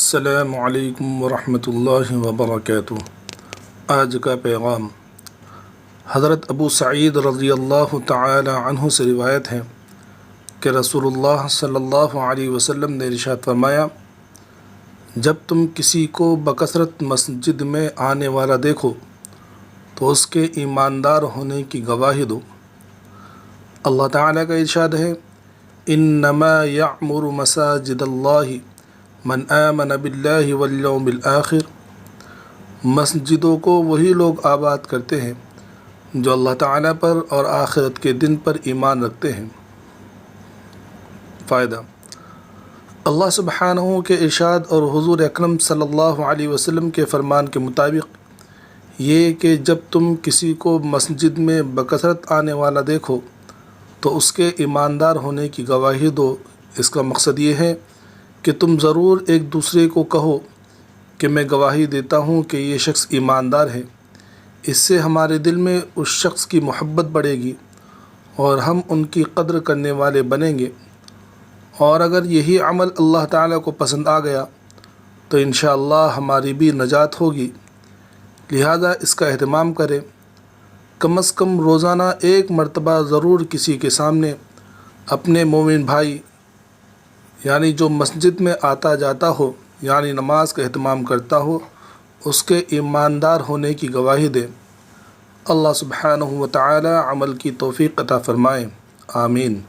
السلام علیکم ورحمۃ اللہ وبرکاتہ۔ آج کا پیغام حضرت ابو سعید رضی اللہ تعالی عنہ سے روایت ہے کہ رسول اللہ صلی اللہ علیہ وسلم نے ارشاد فرمایا، جب تم کسی کو بکثرت مسجد میں آنے والا دیکھو تو اس کے ایماندار ہونے کی گواہی دو۔ اللہ تعالیٰ کا ارشاد ہے، انما یعمر مساجد اللہ من آمن باللہ والیوم الآخر۔ مسجدوں کو وہی لوگ آباد کرتے ہیں جو اللہ تعالیٰ پر اور آخرت کے دن پر ایمان رکھتے ہیں۔ فائدہ: اللہ سبحانہ کے ارشاد اور حضور اکرم صلی اللہ علیہ وسلم کے فرمان کے مطابق یہ کہ جب تم کسی کو مسجد میں بکثرت آنے والا دیکھو تو اس کے ایماندار ہونے کی گواہی دو۔ اس کا مقصد یہ ہے کہ تم ضرور ایک دوسرے کو کہو کہ میں گواہی دیتا ہوں کہ یہ شخص ایماندار ہے۔ اس سے ہمارے دل میں اس شخص کی محبت بڑھے گی اور ہم ان کی قدر کرنے والے بنیں گے، اور اگر یہی عمل اللہ تعالیٰ کو پسند آ گیا تو انشاءاللہ ہماری بھی نجات ہوگی۔ لہذا اس کا اہتمام کریں۔ کم از کم روزانہ ایک مرتبہ ضرور کسی کے سامنے اپنے مومن بھائی یعنی جو مسجد میں آتا جاتا ہو یعنی نماز کا اہتمام کرتا ہو اس کے ایماندار ہونے کی گواہی دیں۔ اللہ سبحانہ و تعالی عمل کی توفیق عطا فرمائے، آمین۔